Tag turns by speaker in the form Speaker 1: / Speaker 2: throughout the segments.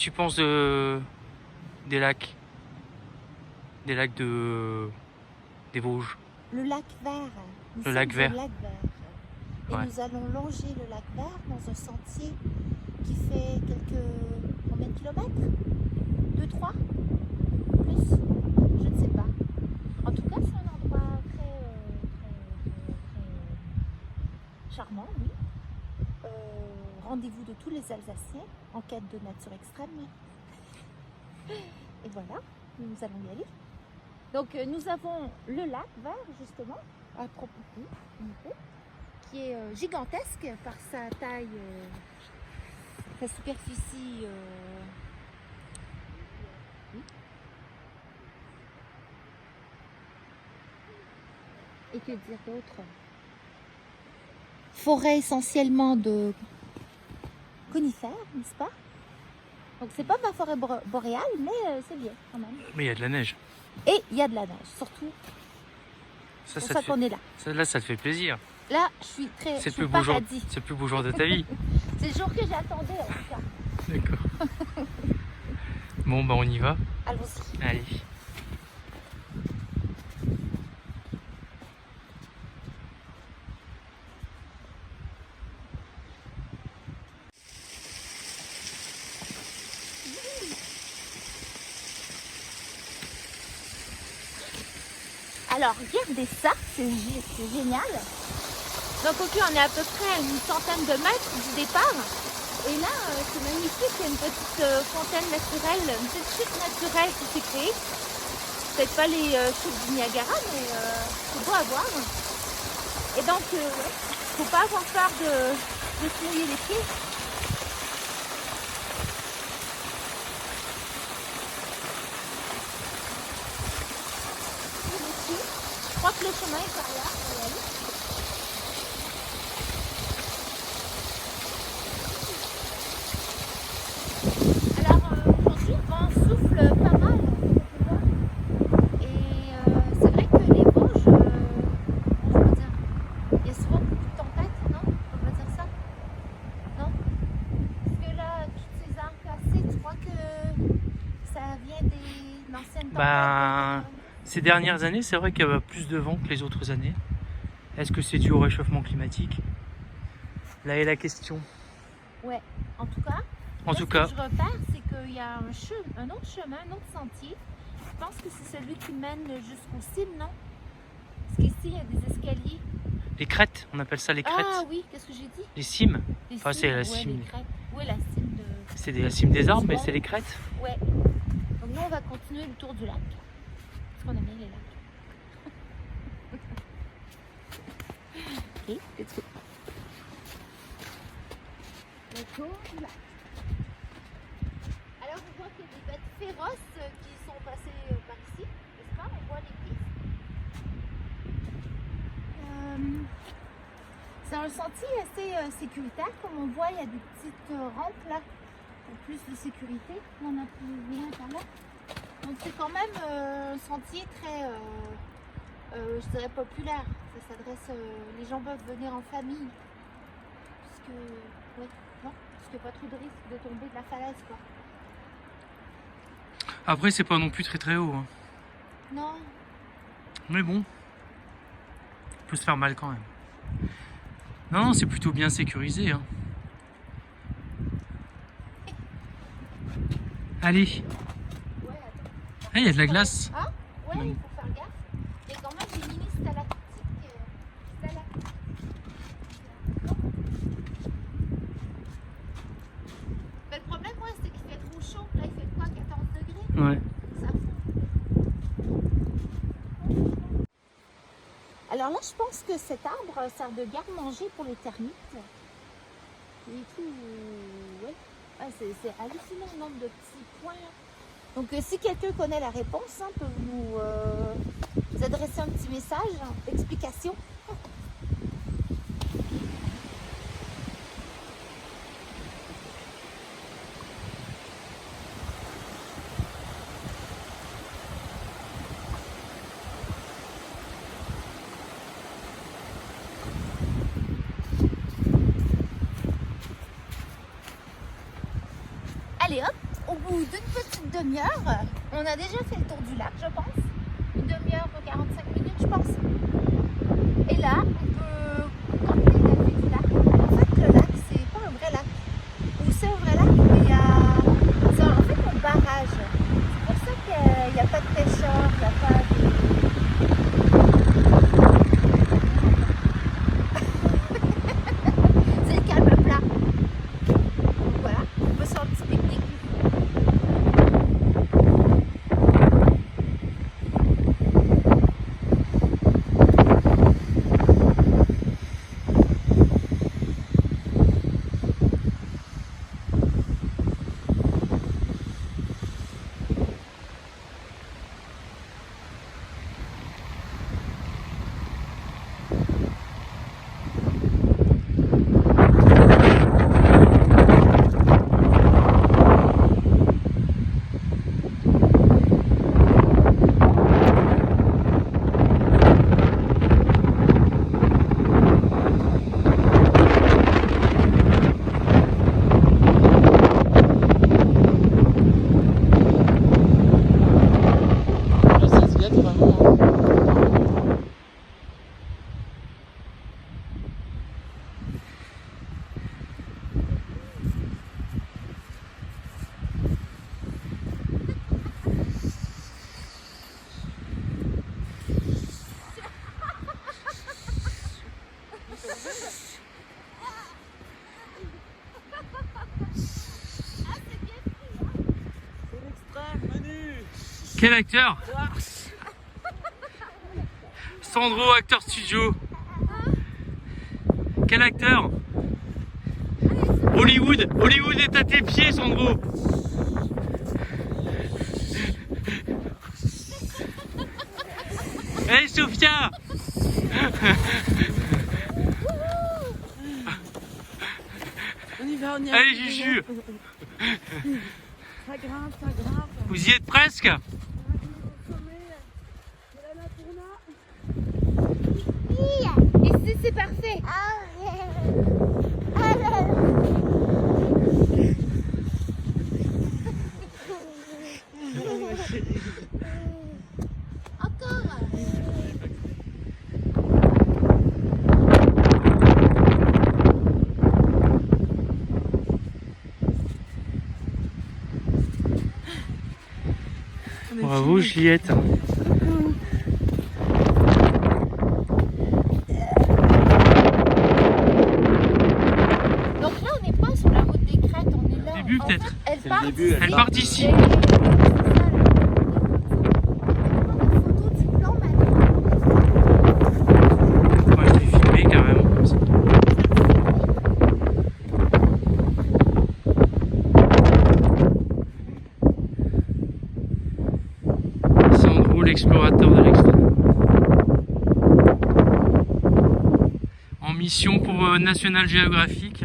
Speaker 1: tu penses des lacs? Des lacs des Vosges?
Speaker 2: Le lac Vert. Nous
Speaker 1: Le
Speaker 2: sommes
Speaker 1: lac
Speaker 2: au
Speaker 1: Vert.
Speaker 2: lac Vert. Et
Speaker 1: Ouais.
Speaker 2: nous allons longer le lac Vert dans un sentier qui fait combien de kilomètres? 2, 3? Plus? Je ne sais pas. En tout cas, c'est un endroit très charmant, oui. Rendez-vous de tous les Alsaciens en quête de nature extrême. Et voilà, nous allons y aller. Donc nous avons le lac Vert, justement, à propos, qui est gigantesque par sa taille, sa superficie. Oui. Et que dire d'autre? Forêt essentiellement de conifères, n'est-ce pas? Donc c'est pas ma forêt boréale, mais c'est bien quand même.
Speaker 1: Mais il y a de la neige.
Speaker 2: Et il y a de la neige, surtout.
Speaker 1: Ça,
Speaker 2: C'est pour ça qu'on est là.
Speaker 1: Là, ça te fait plaisir.
Speaker 2: Là, je suis très.
Speaker 1: C'est
Speaker 2: je
Speaker 1: le
Speaker 2: suis
Speaker 1: plus beau jour.
Speaker 2: paradis.
Speaker 1: C'est le plus beau jour de ta vie.
Speaker 2: C'est le jour que j'attendais en tout cas.
Speaker 1: D'accord. Bon, bah on y va.
Speaker 2: Allons-y.
Speaker 1: Allez.
Speaker 2: Alors, regardez ça, c'est génial. Donc, ok, on est à peu près à une centaine de mètres du départ. Et là, c'est magnifique, il y a une petite fontaine naturelle, une petite chute naturelle qui s'est créée. Peut-être pas les chutes du Niagara, mais c'est beau à voir. Et donc, ouais, faut pas avoir peur de se mouiller les pieds. Je crois que le chemin est par là. On va y aller. Alors aujourd'hui, le vent souffle pas mal, on peut voir. Et c'est vrai que les Vosges, comment je peux dire, il y a souvent beaucoup de tempêtes, non? On peut pas dire ça? Non? Parce que là, toutes ces arbres cassés, tu crois que ça vient des anciennes tempêtes?
Speaker 1: Bah, ces dernières années, c'est vrai qu'il y a plus de vent que les autres années. Est-ce que c'est dû au réchauffement climatique? Là est la question.
Speaker 2: Ouais, en tout cas.
Speaker 1: En
Speaker 2: Là,
Speaker 1: tout
Speaker 2: ce
Speaker 1: cas,
Speaker 2: que je repère, c'est qu'il y a un autre chemin, un autre sentier. Je pense que c'est celui qui mène jusqu'au cime, non? Parce qu'ici, il y a des escaliers.
Speaker 1: les crêtes, on appelle ça les crêtes.
Speaker 2: Ah oui, qu'est-ce que j'ai dit?
Speaker 1: Les cimes.
Speaker 2: Les
Speaker 1: Enfin,
Speaker 2: cimes,
Speaker 1: c'est la
Speaker 2: ouais,
Speaker 1: cime.
Speaker 2: les crêtes. Oui, la cime de...
Speaker 1: C'est la cime des arbres, mais c'est les crêtes.
Speaker 2: Ouais. Donc nous, on va continuer le tour du lac. Parce qu'on aime bien les lacs. Ok, let's go. Le tour du lac. Alors, on voit qu'il y a des bêtes féroces qui sont passées par ici, n'est-ce pas? On voit les pistes. C'est un sentier assez sécuritaire. Comme on voit, il y a des petites rampes là pour plus de sécurité. On a plus rien par là. Donc c'est quand même un sentier très, je dirais, populaire. Ça s'adresse, les gens peuvent venir en famille. Puisque, ouais, non, parce qu'il n'y a pas trop de risque de tomber de la falaise, quoi.
Speaker 1: Après, c'est pas non plus très très haut. Hein.
Speaker 2: Non.
Speaker 1: Mais bon, on peut se faire mal quand même. Non, non, c'est plutôt bien sécurisé. Hein. Allez.
Speaker 2: Ouais, attends.
Speaker 1: Ah, il y a de la glace.
Speaker 2: Ah, ouais,
Speaker 1: Mm.
Speaker 2: il faut faire gaffe. Il y a quand même des mini stalactites. Mais le problème, moi, c'est qu'il fait trop chaud. Là, il fait quoi, 14 degrés?
Speaker 1: Ouais.
Speaker 2: Ça fond. Alors là, je pense que cet arbre sert de garde-manger pour les termites. Il est tout... ouais. Ah, c'est hallucinant le nombre de petits points. Donc si quelqu'un connaît la réponse, hein, peut nous adresser un petit message d'explication. Allez hop, on bout d'une petite demi-heure, on a déjà fait le tour du lac, je pense. Une demi-heure, 45 minutes, je pense. Et là, on peut camper la vue du lac. En fait, le lac, c'est pas un vrai lac. Ou c'est un vrai lac, mais il y a... c'est en fait un barrage. C'est pour ça qu'il n'y a pas de pêcheurs, il n'y a pas de... c'est le calme plat. Donc voilà, on peut se faire un petit pique-nique.
Speaker 1: Quel acteur? Sandro, acteur studio. Quel acteur? Hollywood. Hollywood est à tes pieds, Sandro. Hey Sophia.
Speaker 3: On y va, on y va.
Speaker 1: Allez Juju.
Speaker 3: Ça grimpe, ça grimpe.
Speaker 1: Vous y êtes presque?
Speaker 2: Ici, c'est parfait. Encore.
Speaker 1: Bravo Juliette.
Speaker 2: Donc là, on n'est pas sur la route des crêtes, on est là.
Speaker 1: Début
Speaker 2: En
Speaker 1: peut-être.
Speaker 2: fait, elle
Speaker 4: C'est le
Speaker 2: part
Speaker 4: début,
Speaker 2: d'ici.
Speaker 4: elle
Speaker 1: Elle part d'ici.
Speaker 2: Et- photo du plan maintenant.
Speaker 1: Moi je l'ai filmé carrément comme ça. Sandro, l'explorateur de l'extrême. En mission pour National Geographic.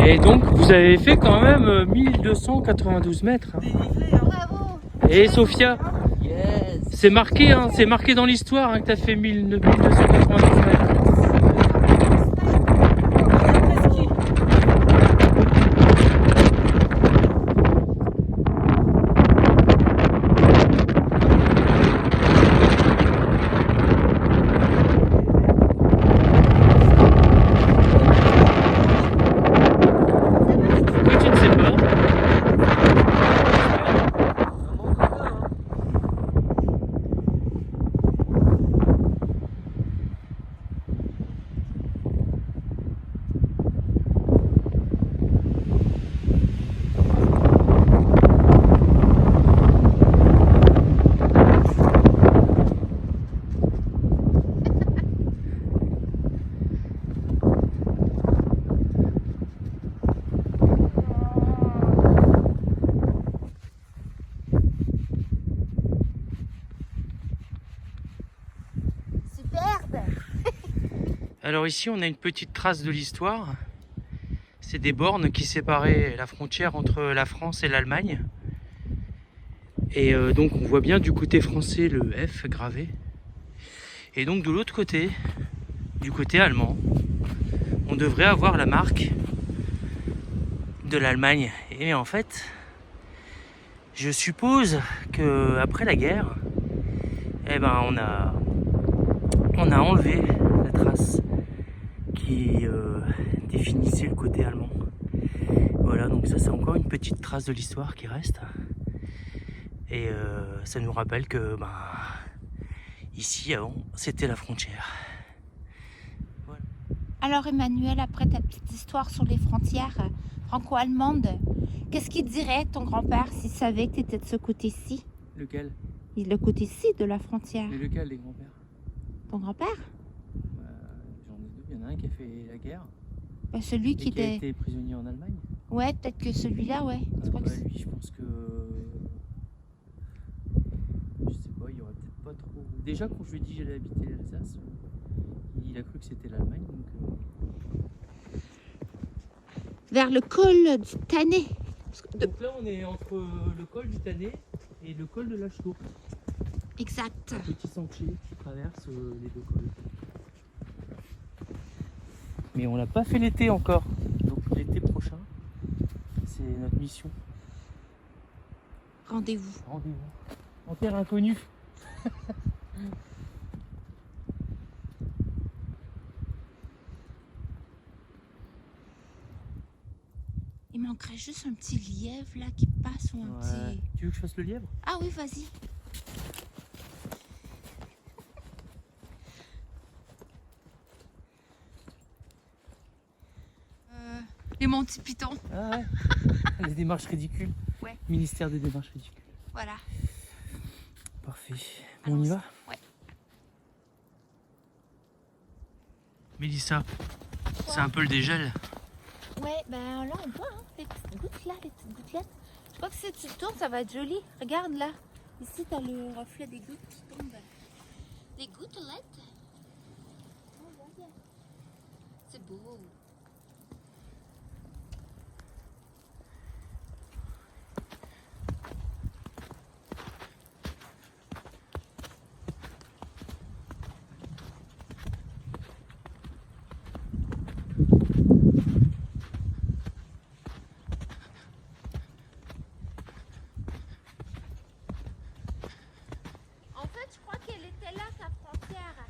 Speaker 1: Et donc vous avez fait quand même 1292 mètres. Hein.
Speaker 2: Bravo.
Speaker 1: Et Sophia,
Speaker 3: Yes.
Speaker 1: c'est marqué, hein, c'est marqué dans l'histoire hein, que tu as fait 1292 mètres. Pourquoi tu ne sais pas? Alors ici, on a une petite trace de l'histoire. C'est des bornes qui séparaient la frontière entre la France et l'Allemagne. Et donc on voit bien du côté français le F gravé. Et donc de l'autre côté, du côté allemand, on devrait avoir la marque de l'Allemagne. Et en fait, je suppose que après la guerre, eh ben on a enlevé la trace qui définissait le côté allemand. Voilà, donc ça c'est encore une petite trace de l'histoire qui reste. Et ça nous rappelle que ici avant c'était la frontière. Voilà.
Speaker 2: Alors Emmanuel, après ta petite histoire sur les frontières franco-allemandes, qu'est-ce qu'il dirait ton grand-père s'il savait que tu étais de ce côté-ci?
Speaker 1: Lequel?
Speaker 2: Le côté-ci de la frontière.
Speaker 1: Mais lequel des grands-pères?
Speaker 2: Ton grand-père?
Speaker 1: J'en ai deux, il y en a un qui a fait la guerre.
Speaker 2: Celui
Speaker 1: Et
Speaker 2: qui
Speaker 1: qui a
Speaker 2: était...
Speaker 1: été prisonnier en Allemagne.
Speaker 2: Ouais, peut-être que celui-là, ouais. Je crois que c'est-
Speaker 1: Lui, je pense que... Je sais pas, il y aurait peut-être pas trop... Déjà, quand je lui ai dit que j'allais habiter l'Alsace, il a cru que c'était l'Allemagne.
Speaker 2: Vers le col du Tannet.
Speaker 1: Donc là, on est entre le col du Tannet et le col de la Chetour.
Speaker 2: Exact.
Speaker 1: Un petit sentier qui traverse les deux cols. Mais on l'a pas fait l'été encore. Donc l'été prochain, c'est notre mission.
Speaker 2: Rendez-vous.
Speaker 1: Rendez-vous. En terre inconnue.
Speaker 2: Il manquerait juste un petit lièvre là qui passe ou un petit...
Speaker 1: Tu veux que je fasse le lièvre?
Speaker 2: Ah oui, vas-y. Les Monty Python.
Speaker 1: Ah ouais. Les démarches ridicules.
Speaker 2: Ouais.
Speaker 1: Ministère des démarches ridicules.
Speaker 2: Voilà.
Speaker 1: Parfait. Bon, on y va?
Speaker 2: Ouais.
Speaker 1: Mélissa, c'est un peu le dégel.
Speaker 2: Ouais, ben là on voit hein, les petites gouttes là, les petites gouttelettes. Je crois que si tu tournes, ça va être joli. Regarde là. Ici, t'as le reflet des gouttes qui tombent. Des gouttelettes. Oh, regarde. C'est beau. En fait, je crois qu'elle était là, sa frontière.